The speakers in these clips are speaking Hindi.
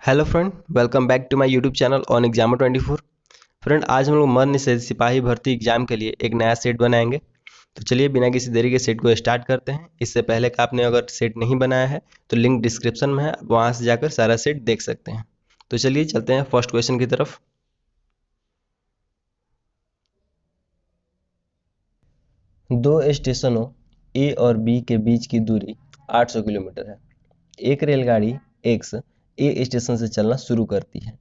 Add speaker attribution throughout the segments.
Speaker 1: Hello friend, welcome back to my YouTube channel on Examer 24। Friend, आज हम लोग मर्द से सिपाही भर्ती एग्जाम के लिए एक नया सेट बनाएंगे। तो चलिए बिना किसी देरी के सेट को स्टार्ट करते हैं। इससे पहले का आपने अगर सेट नहीं बनाया है तो लिंक डिस्क्रिप्शन में है, आप वहाँ से जाकर सारा सेट देख सकते हैं। तो चलिए चलते हैं फर्स्ट क्वेश्चन की तरफ। दो स्टेशनों ए और बी के बीच की दूरी 800 किलोमीटर है। एक रेलगाड़ी एक्स ए स्टेशन से चलना शुरू करती है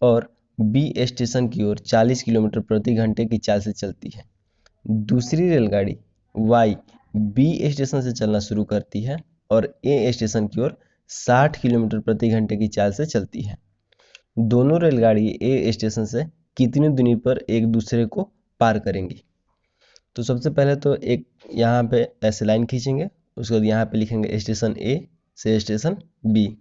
Speaker 1: और बी स्टेशन की ओर 40 किलोमीटर प्रति घंटे की चाल से चलती है। दूसरी रेलगाड़ी वाई बी स्टेशन से चलना शुरू करती है और ए स्टेशन की ओर 60 किलोमीटर प्रति घंटे की चाल से चलती है। दोनों रेलगाड़ी ए स्टेशन से कितनी दूरी पर एक दूसरे को पार करेंगी? तो सबसे पहले तो एक यहाँ पे ऐसे लाइन खींचेंगे, उसके बाद यहाँ पे लिखेंगे स्टेशन ए से स्टेशन बी।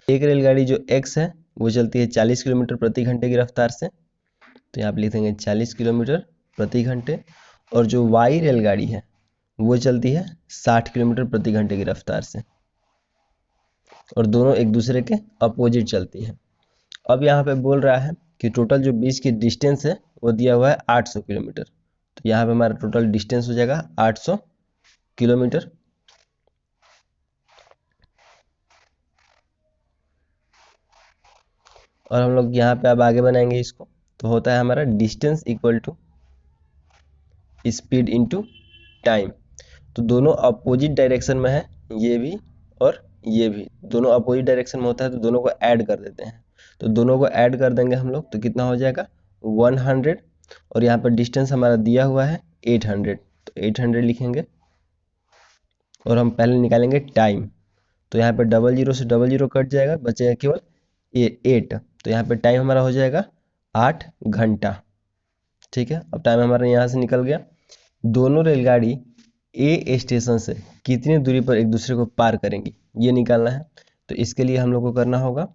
Speaker 1: एक रेलगाड़ी जो एक्स है वो चलती है 40 किलोमीटर प्रति घंटे की रफ्तार से, तो यहाँ पे लिखेंगे 40 किलोमीटर प्रति घंटे। और जो वाई रेलगाड़ी है वो चलती है 60 किलोमीटर प्रति घंटे की रफ्तार से, और दोनों एक दूसरे के अपोजिट चलती हैं। अब यहाँ पे बोल रहा है कि टोटल जो बीच की डिस्टेंस है वो दिया हुआ है 800 किलोमीटर। तो यहाँ पे हमारा टोटल डिस्टेंस हो जाएगा 800 किलोमीटर। और हम लोग यहाँ पे अब आगे बनाएंगे इसको, तो होता है हमारा distance equal to speed into time. तो दोनों अपोजिट डायरेक्शन में है, ये भी और ये भी दोनों अपोजिट डायरेक्शन में होता है, तो दोनों को ऐड कर देते हैं। तो दोनों को ऐड कर देंगे हम लोग, तो कितना हो जाएगा 100। और यहाँ पर डिस्टेंस हमारा दिया हुआ है 800, तो 800 लिखेंगे। और हम पहले निकालेंगे टाइम, तो यहाँ पे 00 से 00 कट जाएगा, बचेगा केवल 8। तो यहाँ पे टाइम हमारा हो जाएगा 8 घंटा। ठीक है, अब टाइम हमारा यहाँ से निकल गया। दोनों रेलगाड़ी ए स्टेशन से कितनी दूरी पर एक दूसरे को पार करेंगी, ये निकालना है। तो इसके लिए हम लोग को करना होगा,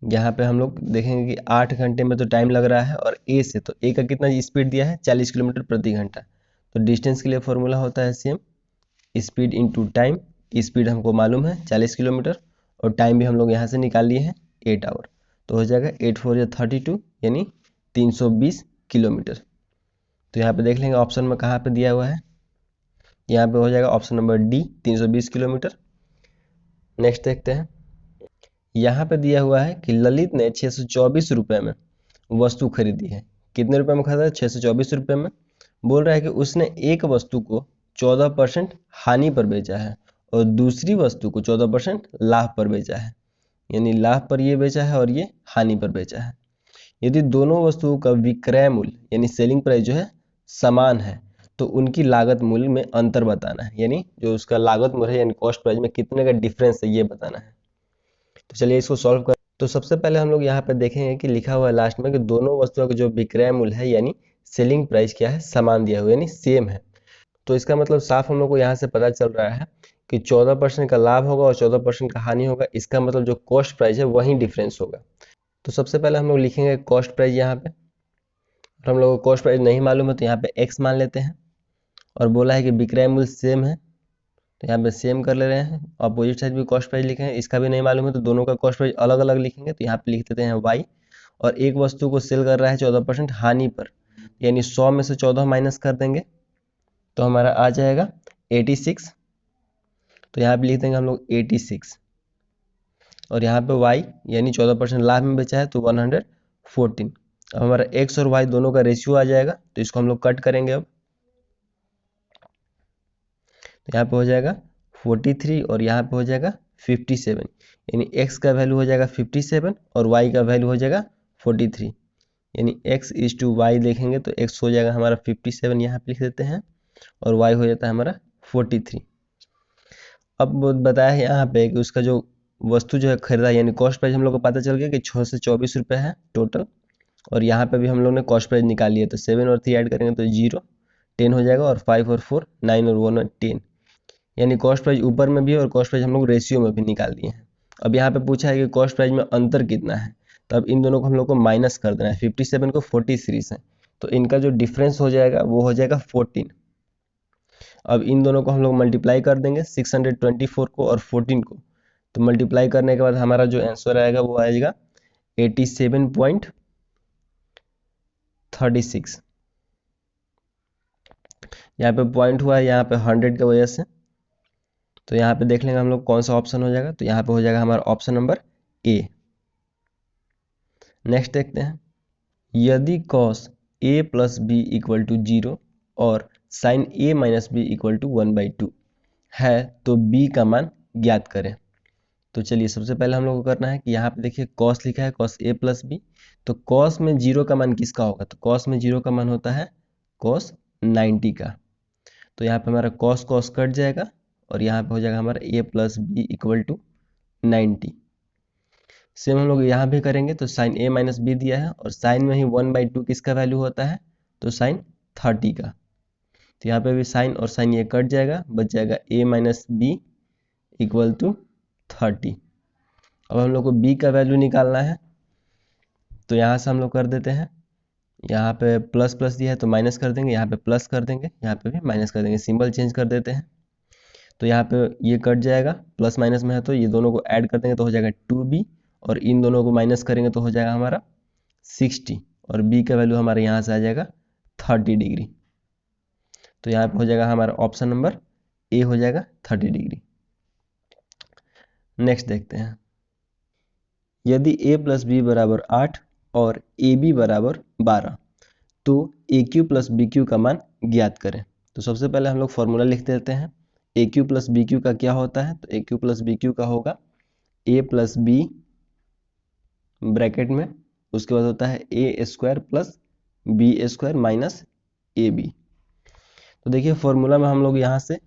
Speaker 1: यहाँ पे हम लोग देखेंगे कि 8 घंटे में तो टाइम लग रहा है, और ए से तो ए का कितना स्पीड दिया है 40 किलोमीटर प्रति घंटा। तो डिस्टेंस के लिए फॉर्मूला होता है same, speed into time. Speed हमको मालूम है 40 किलोमीटर, और टाइम भी हम लोग यहाँ से निकाल लिए हैं 8 आवर। तो हो जाएगा 8 4 या 32, यानी 320 किलोमीटर। तो यहाँ पे देख लेंगे ऑप्शन में कहाँ पे दिया हुआ है, यहाँ पे हो जाएगा option number D 320 kilometre. Next देखते हैं, यहाँ पे दिया हुआ है कि ललित ने 624 रुपये में वस्तु खरीदी है। कितने रुपए में खरीदा है? 624 रुपये में। बोल रहा है कि उसने एक वस्तु को 14% हानि पर बेचा है और दूसरी वस्तु को 14% लाभ पर बेचा है, यानी लाभ पर ये बेचा है और ये हानि पर बेचा है। यदि दोनों वस्तुओं का विक्रय मूल्य यानी सेलिंग प्राइस जो है समान है, तो उनकी लागत मूल्य में अंतर बताना है, यानी जो उसका लागत मूल्य है यानी कॉस्ट प्राइस में कितने का डिफरेंस है ये बताना है। तो चलिए इसको सॉल्व कर। तो सबसे पहले हम लोग यहाँ पे देखेंगे कि लिखा हुआ है लास्ट में कि दोनों वस्तुओं का जो विक्रय मूल्य है यानी सेलिंग प्राइस क्या है, समान दिया हुआ यानी सेम है। तो इसका मतलब साफ हम लोग को यहाँ से पता चल रहा है कि 14% का लाभ होगा और 14% का हानि होगा। इसका मतलब जो कॉस्ट प्राइस है वही डिफरेंस होगा। तो सबसे पहले हम लोग लिखेंगे कॉस्ट प्राइस यहाँ पे। और हम लोग को कॉस्ट प्राइस नहीं मालूम है तो यहाँ पे एक्स मान लेते हैं। और बोला है कि विक्रय मूल्य सेम है, तो यहाँ पे सेम कर ले रहे हैं। अपोजिट साइड भी कॉस्ट प्राइस लिखे हैं, इसका भी नहीं मालूम है तो दोनों का कॉस्ट प्राइस अलग अलग लिखेंगे। तो यहाँ पे लिख देते हैं वाई। और एक वस्तु को सेल कर रहा है 14% हानि पर, यानी 100 में से 14 माइनस कर देंगे तो हमारा आ जाएगा 86। तो यहाँ पे लिख देंगे हम लोग 86। और यहाँ पे y यानी 14% लाभ में बेचा है तो 114। अब हमारा x और y दोनों का रेशियो आ जाएगा, तो इसको हम लोग कट करेंगे। अब तो यहाँ पे हो जाएगा 43 और यहाँ पे हो जाएगा 57, यानी x का वैल्यू हो जाएगा 57 और y का वैल्यू हो जाएगा 43, यानी x इज टू वाई देखेंगे तो x हो जाएगा हमारा 57, यहाँ पे लिख देते हैं, और y हो जाता है हमारा 43। अब बताया है यहाँ पे कि उसका जो वस्तु जो है खरीदा यानी कॉस्ट प्राइस हम लोग को पता चल गया कि 6 से 24 रुपये है टोटल। और यहाँ पे भी हम लोग ने कॉस्ट प्राइस निकाल लिया, तो 7 और 3 ऐड करेंगे तो 0 10 हो जाएगा, और 5 और 4 9 और 1 और 10, यानी कॉस्ट प्राइस ऊपर में भी और कॉस्ट प्राइस हम लोग रेशियो में भी निकाल दिए हैं। अब यहाँ पे पूछा है कि कॉस्ट प्राइस में अंतर कितना है, तो अब इन दोनों को हम लोग को माइनस कर देना है। 57 को 43 से, तो इनका जो डिफरेंस हो जाएगा वो हो जाएगा 14। अब इन दोनों को हम लोग मल्टीप्लाई कर देंगे, 624 को और 14 को। तो मल्टीप्लाई करने के बाद हमारा जो आंसर आएगा वो आएगा 87.36। यहाँ पे पॉइंट हुआ है यहाँ पे 100 की वजह से, तो यहाँ पे देख लेंगे हम लोग कौन सा ऑप्शन हो जाएगा। तो यहाँ पे हो जाएगा हमारा ऑप्शन नंबर ए। नेक्स्ट देखते हैं, यदि cos a plus B equal to 0 और sin a minus B equal to 1/2 है तो b का मान ज्ञात करें। तो चलिए सबसे पहले हम लोग को करना है कि यहाँ पे देखिए cos लिखा है, cos a प्लस बी, तो cos में 0 का मान किसका होगा? तो cos में 0 का मान होता है cos 90 का। तो यहाँ पे हमारा cos cos कट जाएगा और यहाँ पे हो जाएगा हमारा a plus B equal to 90। Same हम लोग यहाँ भी करेंगे, तो साइन a माइनस बी दिया है और साइन में ही 1/2 किसका वैल्यू होता है? तो साइन 30 का। तो यहाँ पे भी साइन और साइन ये कट जाएगा, बच जाएगा a minus B equal to 30। अब हम लोग को b का वैल्यू निकालना है, तो यहाँ से हम लोग कर देते हैं, यहाँ पे प्लस प्लस दिया है तो माइनस कर देंगे, यहाँ पे प्लस कर देंगे, यहाँ पे भी माइनस कर देंगे, सिंबल चेंज कर देते हैं। तो यहाँ पे ये कट जाएगा, प्लस माइनस में है तो ये दोनों को ऐड कर देंगे तो हो जाएगा 2b, और इन दोनों को माइनस करेंगे तो हो जाएगा हमारा 60, और b का वैल्यू हमारे यहाँ से आ जाएगा 30 डिग्री। तो यहाँ पे हो जाएगा हमारा ऑप्शन नंबर ए हो जाएगा 30 डिग्री। नेक्स्ट देखते हैं, यदि a प्लस बी बराबर 8 और ए बी बराबर 12 तो ए क्यू प्लस बी क्यू का मान ज्ञात करें। तो सबसे पहले हम लोग फॉर्मूला लिख देते हैं। ए क्यू प्लस बी क्यू का क्या होता है? तो ए क्यू प्लस बी क्यू का होगा ए प्लस बी ब्रैकेट में, उसके बाद होता है a square plus b square minus a b. तो देखिए फॉर्मूला में हम लोग यहाँ से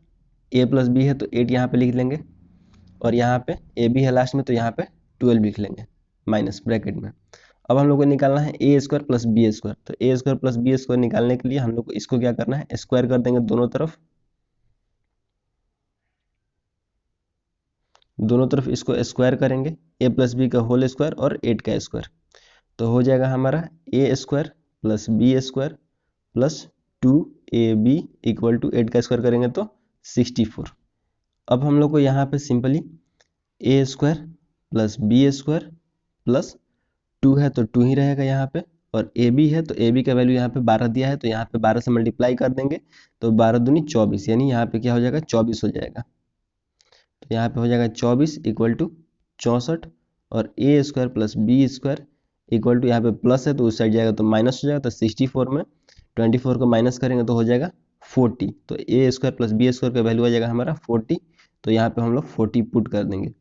Speaker 1: a प्लस बी है तो 8 यहाँ पे लिख लेंगे, और यहाँ पे ए बी है लास्ट में तो यहाँ पे 12 लिख लेंगे माइनस ब्रैकेट में। अब हम लोग को निकालना है a square plus b square. तो ए स्क्वायर प्लस बी स्क्वायर निकालने के लिए हम लोग को इसको क्या करना है? स्क्वायर कर देंगे दोनों तरफ, इसको स्क्वायर करेंगे, ए प्लस बी का होल स्क्वायर और 8 का स्क्वायर। तो हो जाएगा हमारा a square plus b square plus 2ab equal to 8 का स्क्वायर करेंगे तो 64। अब हम लोग को यहाँ पे simply a square plus b square plus 2 है तो 2 ही रहेगा यहाँ पे, और ए बी है तो ए बी का वैल्यू यहाँ पे 12 दिया है तो यहाँ पे 12 से मल्टीप्लाई कर देंगे तो 12 दूनी 24, यानी यहाँ पे क्या हो जाएगा? 24 हो जाएगा। तो यहाँ पे हो जाएगा 24 इक्वल टू 64, और a square plus b square equal to, यहाँ पे प्लस है तो उस साइड जाएगा तो माइनस हो जाएगा, तो 64 में 24 को माइनस करेंगे तो हो जाएगा 40। तो ए स्क्वायर प्लस बी स्क्वायर का वैल्यू आ जाएगा हमारा 40, तो यहाँ पे हम लोग 40 पुट कर देंगे।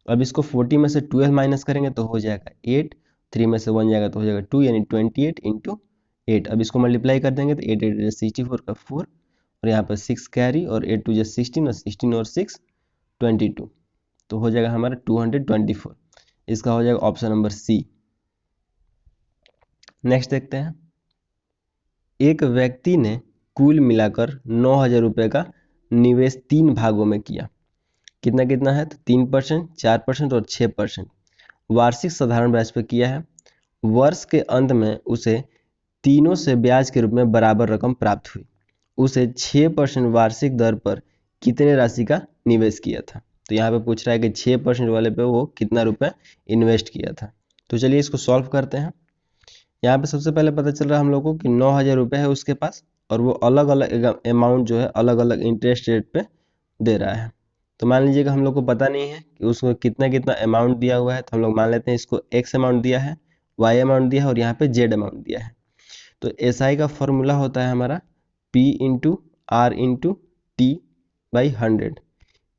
Speaker 1: अब इसको 40 में से 12 माइनस करेंगे तो हो जाएगा 8, 3 में से 1 जाएगा तो हो जाएगा 2, यानी 28 इंटू 8। अब इसको मल्टीप्लाई कर देंगे तो 8 8 64 का 4, और यहाँ पर 6 कैरी, और 8 2 16, और 16 और 6 22, तो हो जाएगा हमारा 224। इसका हो जाएगा ऑप्शन नंबर सी। नेक्स्ट देखते हैं, एक व्यक्ति ने कुल मिलाकर 9,000 रुपये का निवेश 3 भागों में किया। कितना कितना है? तो 3%, 4% और 6%। वार्षिक साधारण ब्याज पर किया है। वर्ष के अंत में उसे तीनों से ब्याज के रूप में बराबर रकम प्राप्त हुई। उसे 6% वार्षिक दर पर कितने राशि का निवेश किया था? तो यहाँ पे पूछ रहा है कि 6% वाले पे वो कितना रुपए इन्वेस्ट किया था। तो चलिए इसको सॉल्व करते हैं। यहाँ पे सबसे पहले पता चल रहा है हम लोग को कि 9,000 रुपये है उसके पास, और वो अलग अलग अमाउंट जो है अलग अलग इंटरेस्ट रेट पे दे रहा है। तो मान लीजिए कि हम लोग को पता नहीं है कि उसको कितना कितना अमाउंट दिया हुआ है, तो हम लोग मान लेते हैं इसको x अमाउंट दिया है, y अमाउंट दिया है, और यहाँ पे z अमाउंट दिया है। तो SI का फॉर्मूला होता है हमारा P into R into T by 100।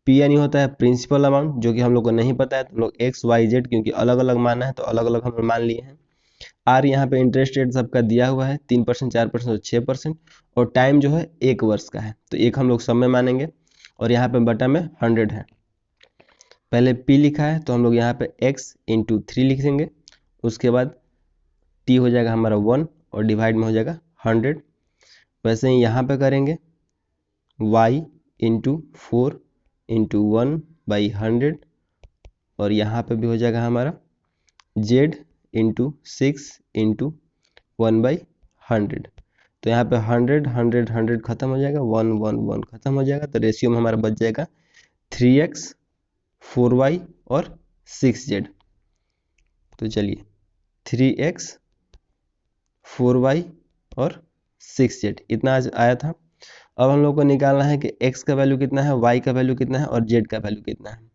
Speaker 1: P यानी होता है प्रिंसिपल अमाउंट, जो कि हम लोग को नहीं पता है, तो हम लोग x y z क्योंकि अलग अलग माना है तो अलग अलग हम मान लिए हैं। R यहाँ पे इंटरेस्ट रेट सबका दिया हुआ है 3%, 4% और 6%, और टाइम जो है 1 वर्ष का है, तो एक हम लोग सब में मानेंगे, और यहाँ पे बटा में 100 है। पहले P लिखा है तो हम लोग यहाँ पे x इंटू 3 लिख देंगे, उसके बाद T हो जाएगा हमारा 1 और डिवाइड में हो जाएगा 100। वैसे ही यहाँ पे करेंगे y इंटू 4 इंटू 1/100, और यहाँ पे भी हो जाएगा हमारा z इंटू 6 इंटू 1/100। तो यहाँ पे 100 100 100 खत्म हो जाएगा, 1 1 1 खत्म हो जाएगा, तो रेशियो में हमारा बच जाएगा 3x 4y और 6z। तो चलिए 3x 4y और 6z इतना आज आया था। अब हम लोग को निकालना है कि x का वैल्यू कितना है, y का वैल्यू कितना है और z का वैल्यू कितना है।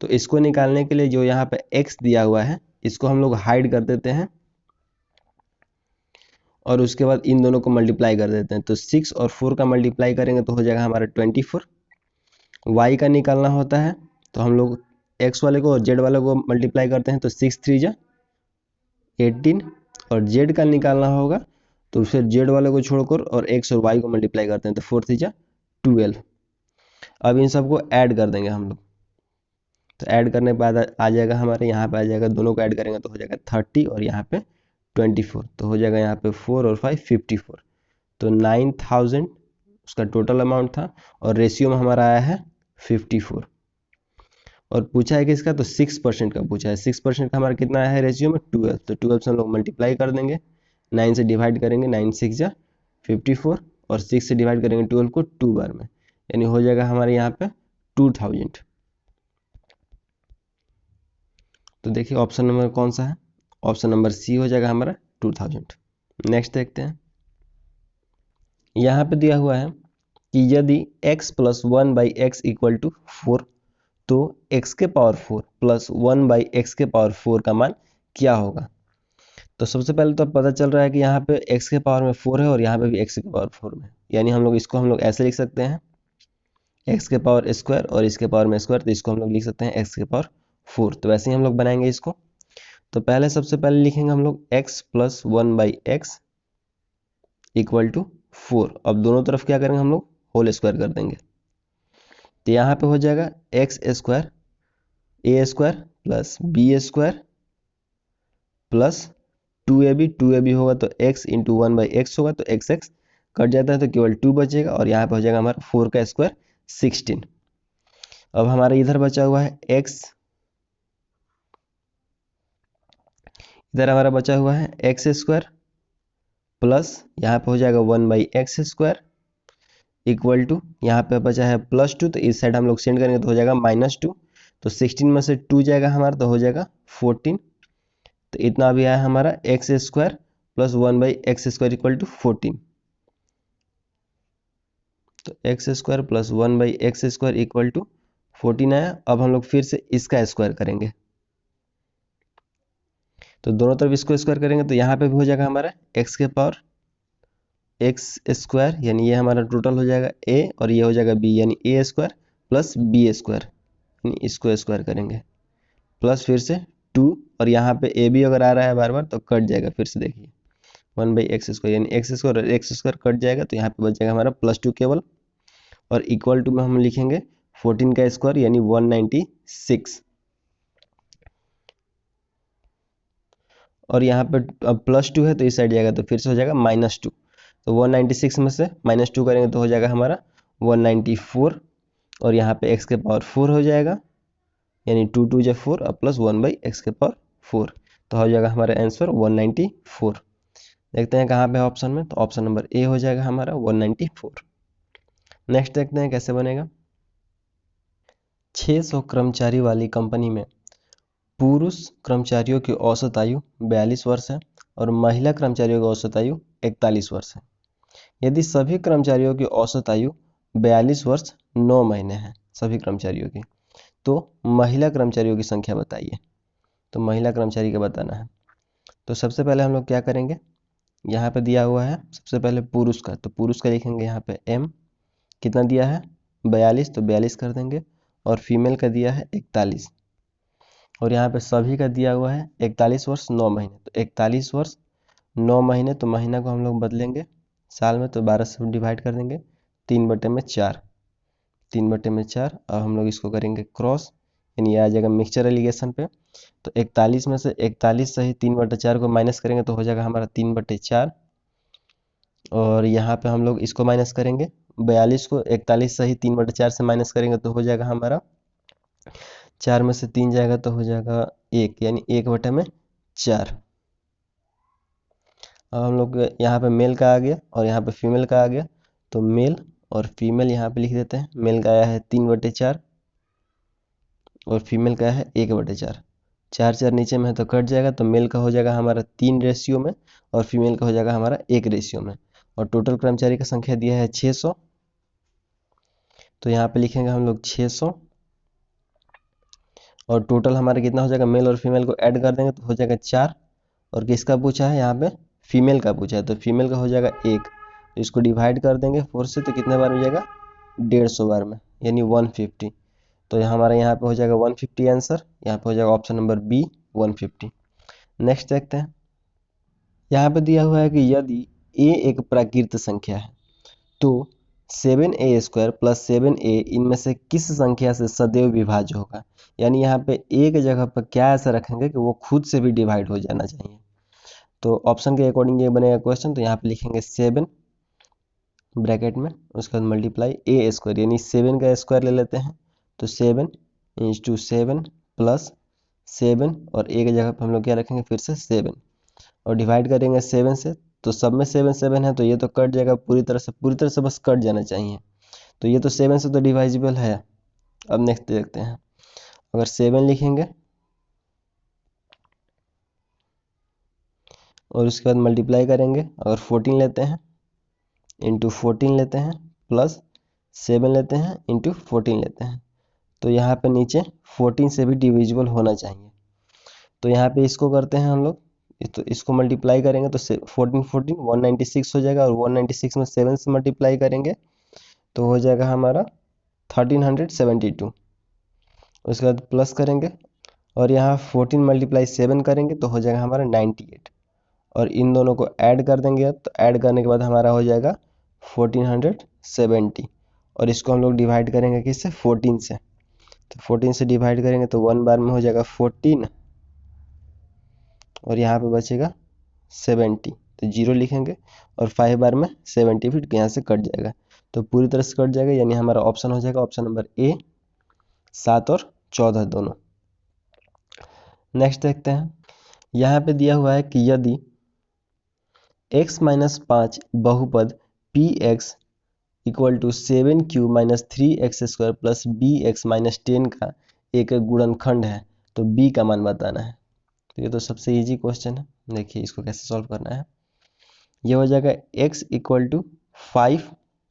Speaker 1: तो इसको निकालने के लिए जो यहाँ पे x दिया हुआ है इसको हम लोग हाइड कर देते हैं और उसके बाद इन दोनों को मल्टीप्लाई कर देते हैं। तो 6 और 4 का मल्टीप्लाई करेंगे तो हो जाएगा हमारा 24। y का निकालना होता है तो हम लोग x वाले को और z वाले को मल्टीप्लाई करते हैं तो 6 3 जा 18 और z का निकालना होगा तो फिर z वाले को छोड़कर और x और y को मल्टीप्लाई करते हैं तो 4 3 जा 12। अब इन सबको ऐड कर देंगे हम लोग। तो ऐड करने के बाद आ जाएगा हमारे यहाँ पे आ जाएगा, दोनों को ऐड करेंगे तो हो जाएगा 30 और यहाँ पे 24। तो हो जाएगा यहाँ पे 4 और 5 54। तो 9000 उसका टोटल अमाउंट था और रेशियो में हमारा आया है 54। और पूछा है कि इसका तो 6% का पूछा है। 6% का हमारा कितना आया है रेशियो में 12। तो 12 से हम लोग मल्टीप्लाई कर देंगे, 9 से डिवाइड करेंगे, 9 6 जा 54 और 6 से डिवाइड करेंगे 12 को 2 बार में, यानी हो जाएगा हमारे यहाँ पे 2000। तो देखिए ऑप्शन नंबर कौन सा है, ऑप्शन नंबर सी हो जाएगा हमारा 2000। नेक्स्ट देखते हैं। यहाँ पे दिया हुआ है कि यदि x plus 1/x equal to 4 तो x के पावर 4 प्लस 1/x के पावर 4 का मान क्या होगा। तो सबसे पहले तो पता चल रहा है कि यहाँ पे x के पावर में 4 है और यहाँ पे भी x के पावर 4 में, यानी हम लोग इसको हम लोग ऐसे लिख सकते हैं x के पावर स्क्वायर और इसके पावर में स्क्वायर, तो इसको हम लोग लिख सकते हैं x के पावर 4। तो वैसे ही हम लोग बनाएंगे इसको। तो पहले सबसे पहले लिखेंगे हम लोग x plus 1/x equal to 4। अब दोनों तरफ क्या करेंगे हम लोग होल स्क्वायर कर देंगे। तो यहाँ पे हो जाएगा x square a square plus b square plus 2ab होगा तो x इंटू 1/x होगा तो x कट जाता है तो केवल 2 बचेगा और यहाँ पे हो जाएगा हमारा 4 का स्क्वायर 16। अब हमारा इधर बचा हुआ है x, इधर हमारा बचा हुआ है एक्स स्क्वायर प्लस यहाँ पे हो जाएगा 1/x स्क्वायर इक्वल टू यहाँ पे बचा है +2, तो इस साइड हम लोग सेंड करेंगे तो हो जाएगा -2। तो 16 में से 2 जाएगा हमारा तो हो जाएगा 14। तो इतना भी आया हमारा X square plus 1/x square equal to 14। तो X square plus 1/x square equal to 14 आया। अब हम लोग फिर से इसका स्क्वायर करेंगे, तो दोनों तरफ इसको स्क्वायर करेंगे तो यहाँ पे भी हो जाएगा हमारा x के पावर एक्स स्क्वायर, यानी ये हमारा टोटल हो जाएगा a और ये हो जाएगा b, यानी a square plus b square, यानी इसको स्क्वायर करेंगे प्लस फिर से 2 और यहाँ पे a b अगर आ रहा है बार बार तो कट जाएगा। फिर से देखिए 1/x स्क्वायर यानी एक्स स्क्वायर और एक्स स्क्वायर कट जाएगा तो यहाँ पे बच जाएगा हमारा +2 केवल और इक्वल टू में हम लिखेंगे 14 का स्क्वायर यानी 196 और यहाँ पे अब +2 है तो इस साइड जाएगा तो फिर से हो जाएगा -2। तो 196 में से -2 करेंगे तो हो जाएगा हमारा 194 और यहाँ पे x के पावर 4 हो जाएगा, यानी 2 2 जा 4 और प्लस 1/x के पावर 4। तो हो जाएगा हमारा आंसर 194। देखते हैं कहाँ पे ऑप्शन में, तो ऑप्शन नंबर ए हो जाएगा हमारा 194। नेक्स्ट देखते हैं कैसे बनेगा। 600 कर्मचारी वाली कंपनी में पुरुष कर्मचारियों की औसत आयु 42 वर्ष है और महिला कर्मचारियों की औसत आयु 41 वर्ष है। यदि सभी कर्मचारियों की औसत आयु 42 वर्ष 9 महीने है सभी कर्मचारियों की, तो महिला कर्मचारियों की संख्या बताइए। तो महिला कर्मचारी का बताना है। तो सबसे पहले हम लोग क्या करेंगे, यहाँ पे दिया हुआ है सबसे पहले पुरुष का, तो पुरुष का लिखेंगे यहाँ पे m, कितना दिया है 42 तो 42 कर देंगे और फीमेल का दिया है 41 और यहाँ पे सभी का दिया हुआ है 41 वर्ष 9 महीने। तो 41 वर्ष 9 महीने, तो महीना को हम लोग बदलेंगे साल में तो 12 से डिवाइड कर देंगे 3/4 3/4। अब हम लोग इसको करेंगे क्रॉस, यानी आ जाएगा मिक्सचर एलिगेशन पे। तो 41 में से 41 सही 3/4 को माइनस करेंगे तो हो जाएगा हमारा 3/4 और यहाँ पे हम लोग इसको माइनस करेंगे 42 को 41 सही 3/4 से माइनस करेंगे तो हो जाएगा हमारा 4 में से 3 जाएगा तो हो जाएगा 1, यानी 1/4। अब हम लोग यहाँ पे मेल का आ गया और यहाँ पे फीमेल का आ गया, तो मेल और फीमेल यहाँ पे लिख देते हैं। मेल का आया है 3/4 और फीमेल का है 1/4। 4 4 नीचे में है तो कट जाएगा, तो मेल का हो जाएगा हमारा 3 रेशियो में और फीमेल का हो जाएगा हमारा 1 रेशियो में। और टोटल कर्मचारी का संख्या दिया है 600, तो यहाँ पे लिखेंगे हम लोग 600। और टोटल हमारा कितना हो जाएगा, मेल और फीमेल को ऐड कर देंगे तो हो जाएगा 4। और किसका पूछा है, यहाँ पे फीमेल का पूछा है, तो फीमेल का हो जाएगा 1। तो इसको डिवाइड कर देंगे 4 से, तो कितने बार हो जाएगा, 150 बार में, यानी 150। तो हमारा यहाँ पे हो जाएगा 150 आंसर, यहाँ पे हो जाएगा ऑप्शन नंबर बी 150। नेक्स्ट देखते हैं। यहाँ पे दिया हुआ है कि यदि a एक प्राकृत संख्या है तो 7a² + 7a इनमें से किस संख्या से सदैव विभाज्य होगा। यानी यहाँ पे a के जगह पर क्या ऐसा रखेंगे कि वो खुद से भी डिवाइड हो जाना चाहिए। तो ऑप्शन के अकॉर्डिंग ये बनेगा क्वेश्चन। तो यहाँ पे लिखेंगे 7 ब्रैकेट में, उसके बाद मल्टीप्लाई a², यानी 7 का स्क्वायर ले लेते हैं, तो 7 × 7 + 7, और a की जगह पर हम लोग क्या रखेंगे, फिर से 7, और डिवाइड करेंगे 7 से, तो सब में 7 7 है, तो ये तो कट जाएगा पूरी तरह से बस कट जाना चाहिए। तो ये तो 7 से तो डिवाइजिबल है। अब नेक्स्ट देखते हैं। अगर 7 लिखेंगे और उसके बाद मल्टीप्लाई करेंगे, अगर 14 लेते हैं इंटू 14 लेते हैं प्लस 7 लेते हैं इंटू 14 लेते हैं, तो यहाँ पे नीचे 14 से भी डिविजिबल होना चाहिए। तो यहाँ पे इसको करते हैं हम लोग, तो इसको मल्टीप्लाई करेंगे तो 14 14 196 हो जाएगा, और 196 में 7 से मल्टीप्लाई करेंगे तो हो जाएगा हमारा 1372। उसके बाद प्लस करेंगे और यहाँ 14 × 7 करेंगे तो हो जाएगा हमारा 98, और इन दोनों को ऐड कर देंगे। अब तो ऐड करने के बाद हमारा हो जाएगा 1470, और इसको हम लोग डिवाइड करेंगे किससे, 14 से। तो 14 से डिवाइड करेंगे तो 1 बार में हो जाएगा 14, और यहाँ पे बचेगा 70, तो 0 लिखेंगे, और 5 बार में 70 फिर यहाँ से कट जाएगा, तो पूरी तरह से कट जाएगा, यानी हमारा ऑप्शन हो जाएगा ऑप्शन नंबर ए 7 और 14 दोनों। नेक्स्ट देखते हैं। यहाँ पे दिया हुआ है कि यदि x - 5 बहुपद px = 7q - 3x² + bx - 10 का एक गुणनखंड है तो b का मान बताना है। तो ये तो सबसे इजी क्वेश्चन है। देखिए इसको कैसे सॉल्व करना है। ये हो जाएगा x = 5,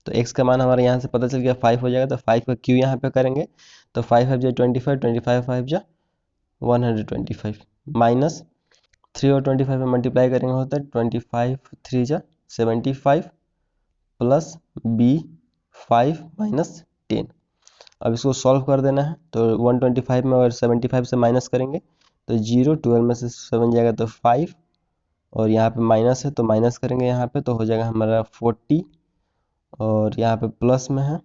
Speaker 1: तो x का मान हमारे यहाँ से पता चल गया 5 हो जाएगा, तो 5 का q यहाँ पे करेंगे तो 5 5 × 25, 25 5 × 125, माइनस 3 और 25 में मल्टीप्लाई करेंगे होता है 25 3 × 75 प्लस b 5 - 10। अब इसको सॉल्व कर देना है, तो 125 में अगर 75 से माइनस करेंगे तो 0, 12 में से 7 जाएगा तो 5, और यहाँ पे माइनस है तो माइनस करेंगे यहाँ पे तो हो जाएगा हमारा 40, और यहाँ पे प्लस में है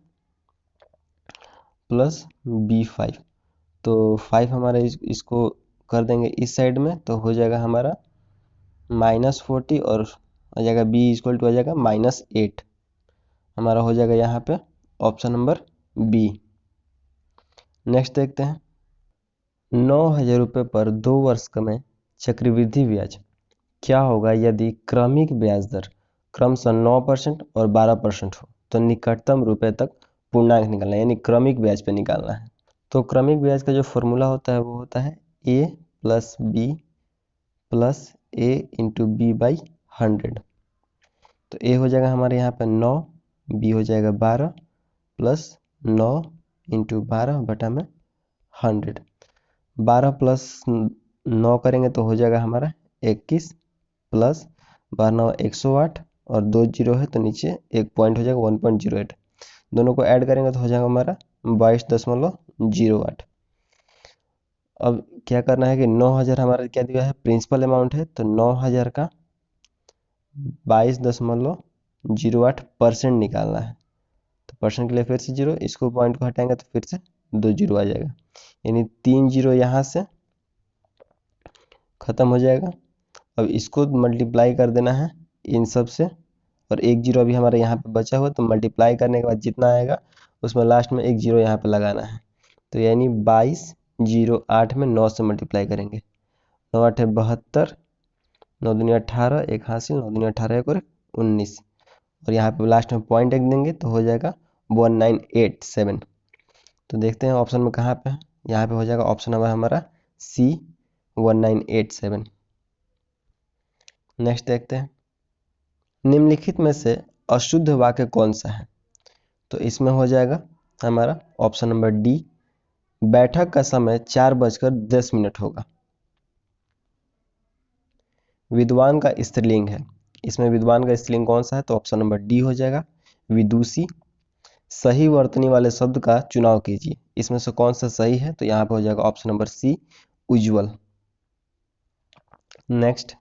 Speaker 1: प्लस b5, तो 5 हमारा इसको कर देंगे इस साइड में तो हो जाएगा हमारा -40, और आ जाएगा b = आ जाएगा -8। हमारा हो जाएगा यहाँ पे ऑप्शन नंबर बी। नेक्स्ट देखते हैं। 9,000 रुपये पर 2 वर्ष का में चक्रवृद्धि ब्याज क्या होगा यदि क्रमिक ब्याज दर क्रमशः 9% और 12% हो, तो निकटतम रुपए तक पूर्णांक निकालना है, यानी क्रमिक ब्याज पे निकालना है। तो क्रमिक ब्याज का जो फॉर्मूला होता है वो होता है a + b + a × b/100। तो a हो जाएगा हमारे यहाँ पे 9, b हो जाएगा 12 प्लस 9 × 12/100। 12 + 9 करेंगे तो हो जाएगा हमारा 21 प्लस 12 9 108, और 2 जीरो है तो नीचे एक पॉइंट हो जाएगा 1.08। दोनों को ऐड करेंगे तो हो जाएगा हमारा 22.08। अब क्या करना है कि 9,000 हमारा क्या दिया है, प्रिंसिपल अमाउंट है, तो 9,000 का 22.08% निकालना है। तो परसेंट के लिए फिर से 0, इसको पॉइंट को हटाएंगे तो फिर से 2 जीरो आ जाएगा, यानी 3 जीरो यहाँ से खत्म हो जाएगा। अब इसको मल्टीप्लाई कर देना है इन सब से, और 1 जीरो अभी हमारे यहाँ पे बचा हुआ, तो मल्टीप्लाई करने के बाद जितना आएगा उसमें लास्ट में 1 जीरो यहाँ पे लगाना है। तो यानी 2208 में 9 से मल्टीप्लाई करेंगे, 9 8 72, 9 दूनी 18, एक हासिल, 9 दूनी 18 एक और 19, और यहाँ पे लास्ट में पॉइंट एक देंगे तो हो जाएगा 1987। तो देखते हैं ऑप्शन में कहाँ पे है। यहाँ पे हो जाएगा ऑप्शन नंबर हमारा सी 1987। नेक्स्ट देखते हैं, निम्नलिखित में से अशुद्ध वाक्य कौन सा है? तो इसमें हो जाएगा हमारा ऑप्शन नंबर डी, बैठक का समय 4:10 होगा। विद्वान का स्त्रीलिंग है, इसमें विद्वान का स्त्रीलिंग कौन सा है? तो ऑप्शन नंबर डी हो जाएगा, विदुषी। सही वर्तनी वाले शब्द का चुनाव कीजिए, इसमें से कौन सा सही है? तो यहाँ पे हो जाएगा ऑप्शन नंबर सी, उज्ज्वल। नेक्स्ट,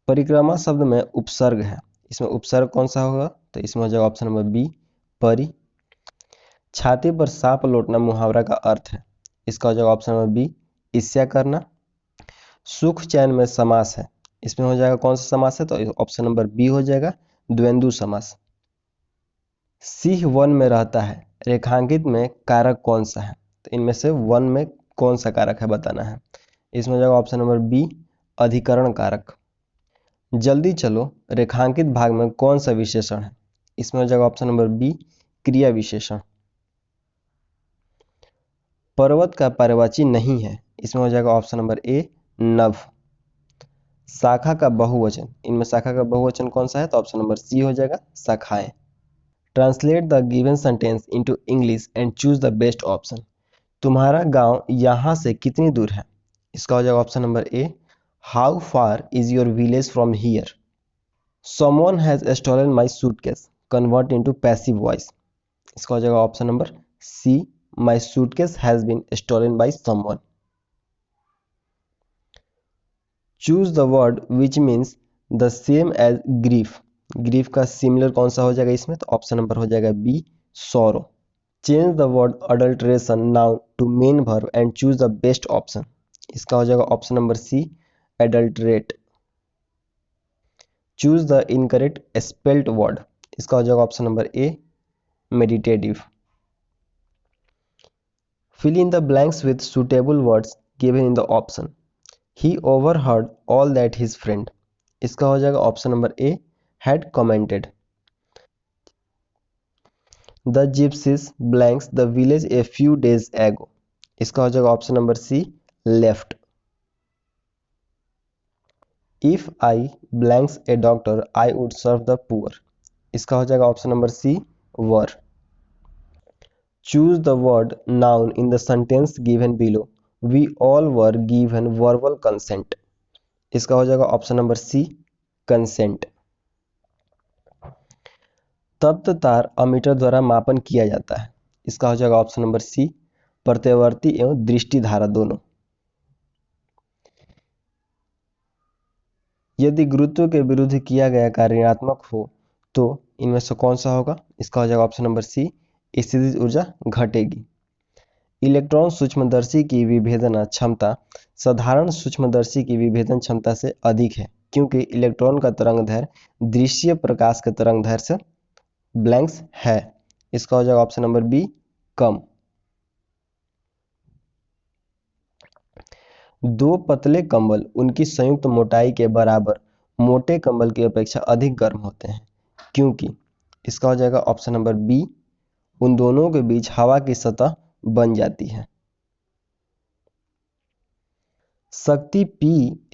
Speaker 1: परिक्रमा शब्द में उपसर्ग है, इसमें उपसर्ग कौन सा होगा? तो इसमें हो जाएगा ऑप्शन नंबर बी, परि। छाती पर सांप लौटना मुहावरा का अर्थ है, इसका हो जाएगा ऑप्शन नंबर बी, ईर्ष्या करना। सुख चैन में समास है, इसमें हो जाएगा कौन सा समास है? तो ऑप्शन नंबर बी हो जाएगा, द्वंद्व समास। सिंह वन में रहता है, रेखांकित में कारक कौन सा है? तो इनमें से वन में कौन सा कारक है बताना है। इसमें हो जाएगा ऑप्शन नंबर बी, अधिकरण कारक। जल्दी चलो, रेखांकित भाग में कौन सा विशेषण है? इसमें हो जाएगा ऑप्शन नंबर बी, क्रिया विशेषण। पर्वत का पर्ववाची नहीं है, इसमें हो जाएगा ऑप्शन नंबर ए, नभ। शाखा का बहुवचन, इनमें शाखा का बहुवचन कौन सा है? तो ऑप्शन नंबर सी हो जाएगा, शाखाएं। Translate the given sentence into English and choose the best option. तुम्हारा गांव यहाँ से कितनी दूर है? इसका हो जाएगा option number A, how far is your village from here. Someone has stolen my suitcase, convert into passive voice. इसका हो जाएगा option number C, my suitcase has been stolen by someone. Choose the word which means the same as grief, grief का सिमिलर कौन सा हो जाएगा इसमें? तो ऑप्शन नंबर हो जाएगा B, sorrow. Change the word adulteration noun to main verb and choose the best option. इसका हो जाएगा option number C, adulterate. Choose the incorrect spelled word. इसका हो जाएगा option number A, meditative. Fill in the blanks with suitable words given in the option. He overheard all that his friend। इसका हो जाएगा option number A, had commented। The gypsies blanks the village a few days ago। इसका हो जाएगा option number C, left। If I blanks a doctor I would serve the poor। इसका हो जाएगा option number C, were। Choose the word noun in the sentence given below। We all were given verbal consent। इसका हो जाएगा ऑप्शन नंबर सी, कंसेंट। तप्त तार अमीटर द्वारा मापन किया जाता है, इसका हो जाएगा ऑप्शन नंबर सी, प्रत्यवर्ती एवं दृष्टि धारा दोनों। यदि गुरुत्व के विरुद्ध किया गया कार्य ऋणात्मक हो तो इनमें से कौन सा होगा? इसका हो जाएगा ऑप्शन नंबर सी, स्थितिज ऊर्जा घटेगी। इलेक्ट्रॉन सूक्ष्मदर्शी की विभेदन क्षमता साधारण सूक्ष्मदर्शी की विभेदन क्षमता से अधिक है, क्योंकि इलेक्ट्रॉन का तरंगदैर्घ्य दृश्य प्रकाश के तरंगदैर्घ्य से ब्लैंक्स है। इसका हो जाएगा ऑप्शन नंबर बी, कम। दो पतले कंबल उनकी संयुक्त मोटाई के बराबर मोटे कंबल की अपेक्षा अधिक गर्म होते हैं, क्योंकि इसका हो जाएगा ऑप्शन नंबर बी, उन दोनों के बीच हवा की सतह बन जाती है। शक्ति P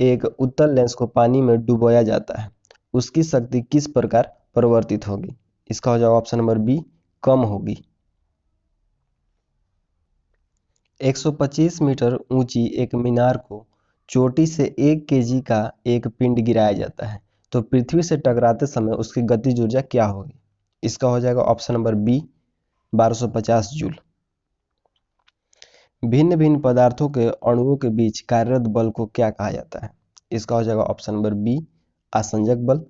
Speaker 1: एक उत्तल लेंस को पानी में डुबोया जाता है, उसकी शक्ति किस प्रकार परिवर्तित होगी? इसका हो जाएगा ऑप्शन नंबर बी, कम होगी। 125 मीटर ऊंची एक मीनार को चोटी से 1 kg का एक पिंड गिराया जाता है, तो पृथ्वी से टकराते समय उसकी गतिज ऊर्जा क्या होगी? इसका हो जाएगा ऑप्शन नंबर बी, 1250 जूल। भिन्न भिन्न पदार्थों के अणुओं के बीच कार्यरत बल को क्या कहा जाता है? इसका हो जाएगा ऑप्शन नंबर बी, आसंजक बल।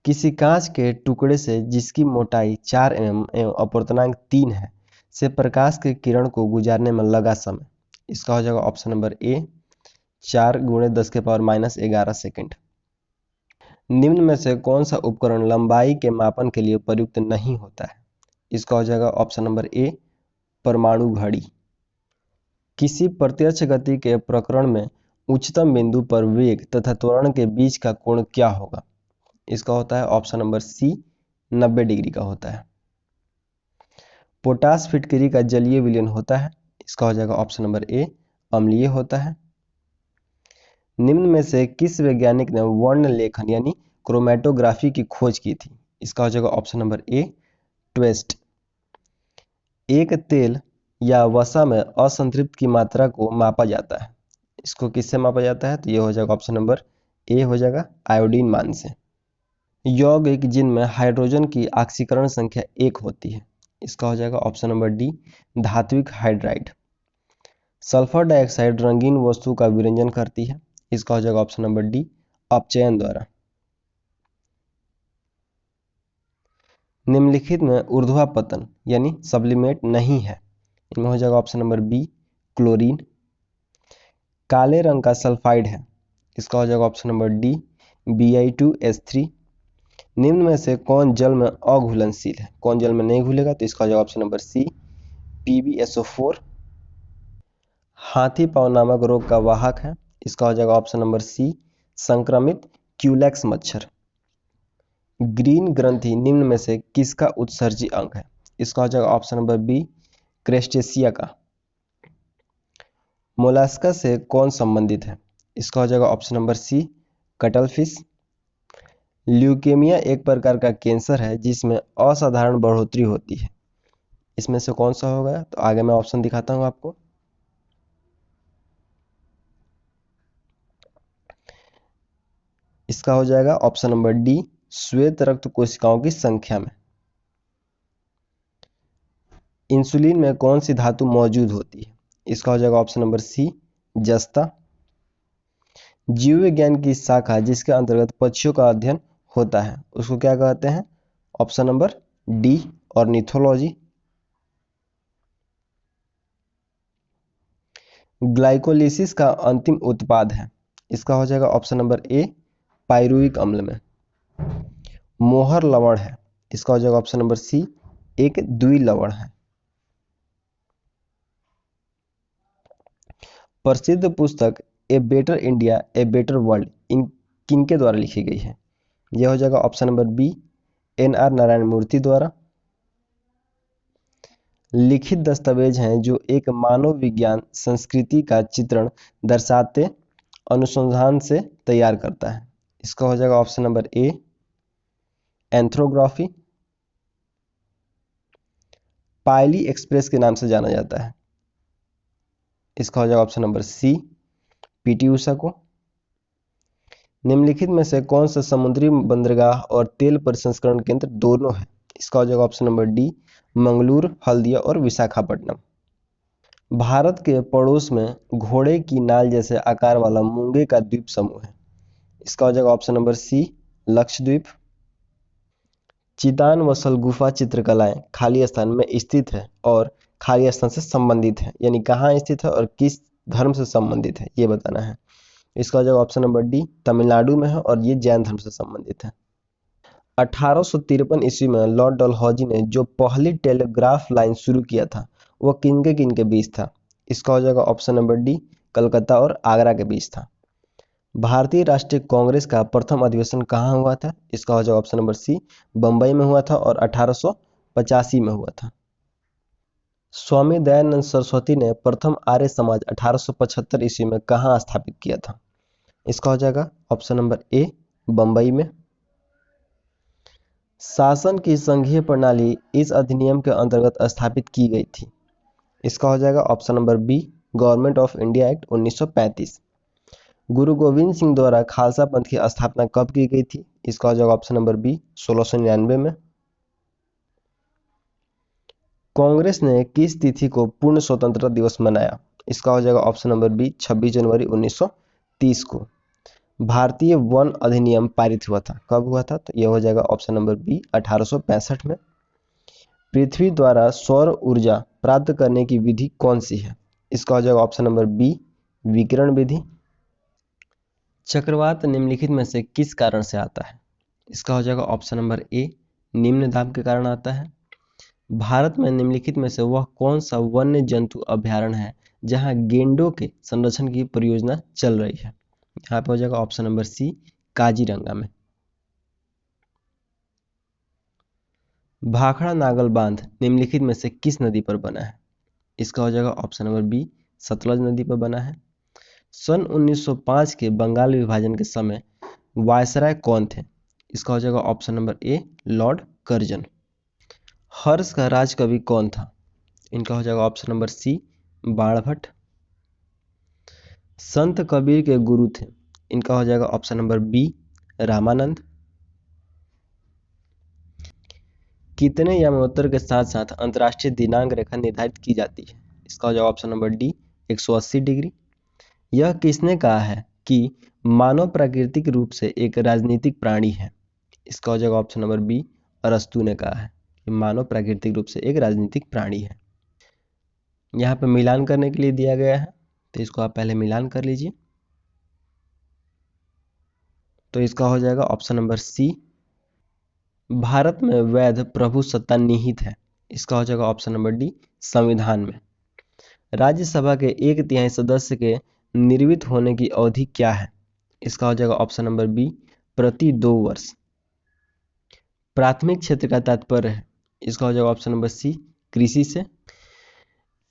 Speaker 1: किसी कांच के टुकड़े से जिसकी मोटाई 4 mm एवं अपवर्तनांक 3 है से प्रकाश के किरण को गुजारने में लगा समय, इसका हो जाएगा ऑप्शन नंबर ए, 4 × 10⁻11 सेकंड। निम्न में से कौन सा उपकरण लंबाई के मापन के लिए प्रयुक्त नहीं होता है? इसका हो जाएगा ऑप्शन नंबर ए, परमाणु घड़ी। किसी प्रत्यक्ष गति के प्रकरण में उच्चतम बिंदु पर वेग तथा त्वरण के बीच का कोण क्या होगा? इसका होता है ऑप्शन नंबर सी, 90 डिग्री का होता है। पोटास फिटकरी का जलीय विलयन होता है, इसका हो जाएगा ऑप्शन नंबर ए, अम्लीय होता है। निम्न में से किस वैज्ञानिक ने वर्ण लेखन यानी क्रोमेटोग्राफी की खोज की थी? इसका हो जाएगा ऑप्शन नंबर ए ट्वेस्ट। एक तेल या वसा में असंतृप्त की मात्रा को मापा जाता है, इसको किससे मापा जाता है? तो ये हो जाएगा ऑप्शन नंबर ए हो जाएगा आयोडीन मान से। यौगिक जिनमें हाइड्रोजन की ऑक्सीकरण संख्या 1 होती है, इसका हो जाएगा ऑप्शन नंबर डी धात्विक हाइड्राइड। सल्फर डाइऑक्साइड रंगीन वस्तु का विरंजन करती है, इसका हो जाएगा ऑप्शन नंबर डी अपचयन द्वारा। निम्नलिखित में ऊर्ध्वापतन यानी सब्लिमेट नहीं है, इनमें हो जाएगा ऑप्शन नंबर बी क्लोरीन। काले रंग का सल्फाइड है, इसका हो जाएगा ऑप्शन नंबर डी Bi2S3। निम्न में से कौन जल में अघुलनशील है? कौन जल में नहीं घुलेगा? तो इसका हो जाएगा ऑप्शन नंबर सी PbSO4। हाथी पांव नामक रोग का वाहक है, इसका हो जाएगा ऑप्शन नंबर सी संक्रमित क्यूलेक्स मच्छर। ग्रीन ग्रंथि निम्न में से किसका उत्सर्जी अंग है? इसका हो जाएगा ऑप्शन नंबर बी क्रेस्टेशिया का। मोलास्का से कौन संबंधित है? इसका हो जाएगा option number C cuttlefish. Leukaemia एक प्रकार का कैंसर है जिसमें असाधारण बढ़ोतरी होती है, इसमें से कौन सा होगा? तो आगे मैं ऑप्शन दिखाता हूं आपको। इसका हो जाएगा ऑप्शन नंबर डी श्वेत रक्त कोशिकाओं की संख्या में। इंसुलिन में कौन सी धातु मौजूद होती है? इसका हो जाएगा ऑप्शन नंबर सी जस्ता। जीव विज्ञान की शाखा जिसके अंतर्गत पक्षियों का अध्ययन होता है उसको क्या कहते हैं? Option number D ornithology. Glycolysis का अंतिम उत्पाद है, इसका हो जाएगा ऑप्शन नंबर ए पाइरुविक अम्ल में। मोहर लवण है, इसका हो जाएगा ऑप्शन नंबर सी एक द्विलवण है। प्रसिद्ध पुस्तक a better India a better world इन किनके द्वारा लिखी गई है? यह हो जाएगा option number B NR Narayana Murthy द्वारा। लिखित दस्तावेज हैं जो एक मानव विज्ञान संस्कृति का चित्रण दर्शाते अनुसंधान से तैयार करता है, इसका हो जाएगा ऑप्शन नंबर ए एंथ्रोग्राफी। पायली एक्सप्रेस के नाम से जाना जाता है, इसका हो जाएगा ऑप्शन नंबर सी PT उषा को। निम्नलिखित में से कौन सा समुद्री बंदरगाह और तेल प्रसंस्करण केंद्र दोनों है? इसका हो जाएगा option number D Mangalore Haldia और विशाखापट्टनम। भारत के पड़ोस में घोड़े की नाल जैसे आकार वाला मूंगे का द्वीप समूह है, इसका हो जाएगा ऑप्शन नंबर सी लक्षद्वीप। चितान वसल गुफा चित्रकलाएं खाली स्थान में स्थित है और खाली स्थान से संबंधित है, यानी कहाँ स्थित है और किस धर्म से संबंधित है ये बताना है। इसका हो जाएगा ऑप्शन नंबर डी तमिलनाडु में है और ये जैन धर्म से संबंधित है। 1853 ईस्वी में लॉर्ड डलहौजी ने जो पहली टेलीग्राफ लाइन शुरू किया था वो किनके बीच था? इसका हो जाएगा ऑप्शन नंबर डी कलकत्ता और आगरा के बीच था। भारतीय राष्ट्रीय कांग्रेस का प्रथम अधिवेशन कहाँ हुआ था? इसका हो जाएगा ऑप्शन नंबर सी बंबई में हुआ था और 1885 में हुआ था। स्वामी दयानंद सरस्वती ने प्रथम आर्य समाज 1875 ईस्वी में कहाँ स्थापित किया था? इसका हो जाएगा ऑप्शन नंबर ए बंबई में। शासन की संघीय प्रणाली इस अधिनियम के अंतर्गत स्थापित की गई थी, इसका हो जाएगा option number B Government of India Act 1935। Guru Govind Singh द्वारा खालसा पंथ की स्थापना कब की गई थी? इसका हो जाएगा ऑप्शन नंबर बी 1699 में। कांग्रेस ने किस तिथि को पूर्ण स्वतंत्रता दिवस मनाया? इसका हो जाएगा ऑप्शन नंबर बी 26 जनवरी 1930 को। भारतीय वन अधिनियम पारित हुआ था, कब हुआ था? तो यह हो जाएगा ऑप्शन नंबर बी 1865 में। पृथ्वी द्वारा सौर ऊर्जा प्राप्त करने की विधि कौन सी है? इसका हो जाएगा ऑप्शन नंबर बी विकिरण विधि। चक्रवात निम्नलिखित में से किस कारण से आता है? इसका हो जाएगा ऑप्शन नंबर ए निम्न दाब के कारण आता है। भारत में निम्नलिखित में से वह कौन सा वन्य जंतु अभयारण्य है जहां गेंडों के संरक्षण की परियोजना चल रही है? यहाँ पे हो जाएगा ऑप्शन नंबर सी काजीरंगा में। भाखड़ा नागल बांध निम्नलिखित में से किस नदी पर बना है? इसका हो जाएगा ऑप्शन नंबर बी सतलज नदी पर बना है। सन 1905 के बंगाल विभाजन के समय वायसराय कौन थे? इसका हो जाएगा option number A lord Curzon. Harsha का राजकवि कौन था? इनका हो जाएगा ऑप्शन नंबर सी बाणभट्ट। संत कबीर के गुरु थे? इनका हो जाएगा ऑप्शन नंबर बी रामानंद। कितने यमनोत्तर के साथ साथ अंतर्राष्ट्रीय दिनांक रेखा निर्धारित की जाती है? इसका हो जाएगा ऑप्शन नंबर डी 180 डिग्री। यह किसने कहा है कि मानव प्राकृतिक रूप से एक राजनीतिक प्राणी है? इसका हो जाएगा ऑप्शन नंबर बी अरस्तु ने कहा है कि मानव प्राकृतिक रूप से एक राजनीतिक प्राणी है। यहाँ पे मिलान करने के लिए दिया गया है, तो इसको आप पहले मिलान कर लीजिए। तो इसका हो जाएगा ऑप्शन नंबर सी भारत में वैध प्रभु सत्ता निहित है। इसका हो जाएगा ऑप्शन नंबर डी संविधान में। राज्यसभा के 1/3 सदस्य के निर्वित होने की अवधि क्या है? इसका हो जाएगा ऑप्शन नंबर बी प्रति 2 वर्ष। प्राथमिक क्षेत्र का तात्पर्य है? इसका हो जाएगा ऑप्शन नंबर सी कृषि से।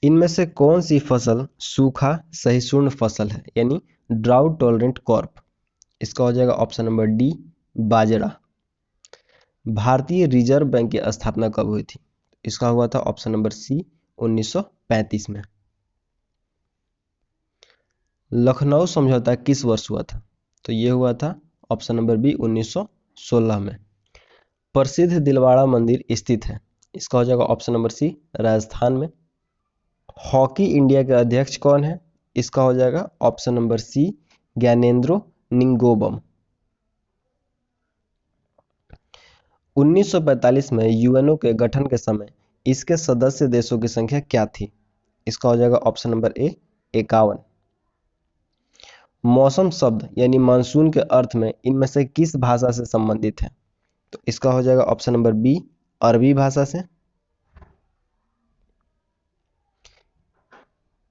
Speaker 1: इनमें से कौन सी फसल सूखा सहिष्णु फसल है, यानी ड्राउट टॉलरेंट क्रॉप? इसका हो जाएगा ऑप्शन नंबर डी बाजरा। भारतीय रिजर्व बैंक की स्थापना कब हुई थी? इसका हुआ था ऑप्शन नंबर सी 1935 में। लखनऊ समझौता किस वर्ष हुआ था? तो ये हुआ था ऑप्शन नंबर बी 1916 में। प्रसिद्ध दिलवाड़ा मंदिर स्थित है? इसका हो जाएगा ऑप्शन नंबर सी राजस्थान में। हॉकी इंडिया के अध्यक्ष कौन है? इसका हो जाएगा ऑप्शन नंबर सी ज्ञानेंद्रो निंगोबम। 1945 में यूएनओ के गठन के समय इसके सदस्य देशों की संख्या क्या थी? इसका हो जाएगा ऑप्शन नंबर ए 51। मौसम शब्द यानी मानसून के अर्थ में इनमें से किस भाषा से संबंधित है? तो इसका हो जाएगा ऑप्शन नंबर बी अरबी भाषा से।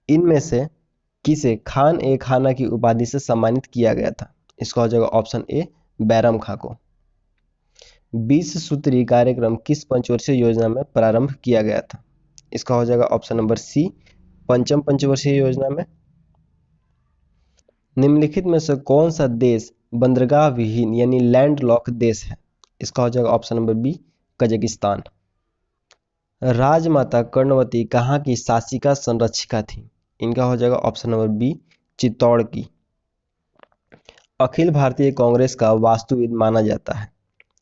Speaker 1: इनमें से किसे खान ए खाना की उपाधि से सम्मानित किया गया था? इसका हो जाएगा ऑप्शन ए बैरम खां को। 20 सूत्री कार्यक्रम किस पंचवर्षीय योजना में प्रारंभ किया गया था? इसका हो जाएगा ऑप्शन नंबर सी पंचम पंचवर्षीय योजना में। निम्नलिखित में से कौन सा देश बंदरगाह विहीन यानी लैंडलॉक देश है? इसका हो जाएगा ऑप्शन नंबर बी कजाकिस्तान। राजमाता कर्णवती कहाँ की शासिका संरक्षिका थी? इनका हो जाएगा ऑप्शन नंबर बी चित्तौड़ की। अखिल भारतीय कांग्रेस का वास्तुविद माना जाता है?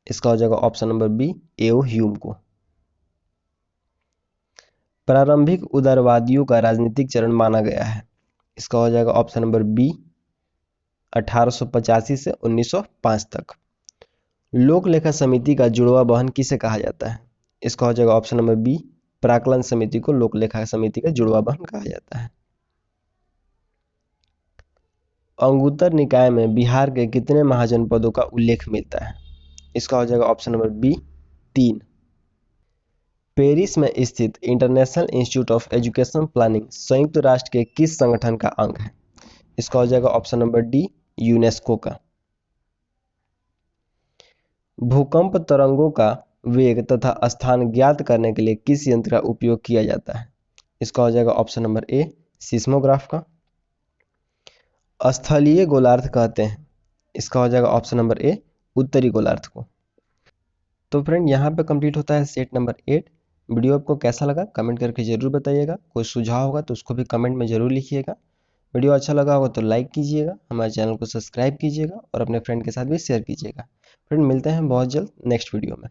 Speaker 1: इसका हो जाएगा ऑप्शन नंबर बी एओ ह्यूम को। प्रारंभिक उदारवादियों का राजनीतिक चरण माना गया है? इसका हो जाएगा ऑप्शन नंबर बी 1885 से 1905 तक। लोक लेखा समिति का जुड़वा बहन किसे कहा जाता है? इसका हो जाएगा ऑप्शन नंबर बी प्राक्कलन समिति को लोक लेखा समिति का जुड़वा बहन कहा जाता है। अंगुत्तर निकाय में बिहार के कितने महाजनपदों का उल्लेख मिलता है? इसका हो जाएगा ऑप्शन नंबर बी 3। पेरिस में स्थित international institute of education planning संयुक्त राष्ट्र के किस संगठन का अंग है? इसका हो जाएगा ऑप्शन नंबर डी यूनेस्को का। भूकंप तरंगों का वेग तथा स्थान ज्ञात करने के लिए किस यंत्र का उपयोग किया जाता है? इसका हो जाएगा ऑप्शन नंबर ए सिस्मोग्राफ का। स्थलीय गोलार्ध कहते हैं? इसका हो जाएगा ऑप्शन नंबर ए उत्तरी गोलार्ध को। तो फ्रेंड यहाँ पे कंप्लीट होता है सेट नंबर 8। वीडियो आपको कैसा लगा कमेंट करके जरूर बताइएगा। कोई सुझाव होगा तो उसको भी कमेंट में जरूर लिखिएगा। वीडियो अच्छा लगा होगा तो लाइक कीजिएगा, हमारे चैनल को सब्सक्राइब कीजिएगा और अपने फ्रेंड के साथ भी शेयर कीजिएगा। फ्रेंड मिलते हैं बहुत जल्द नेक्स्ट वीडियो में।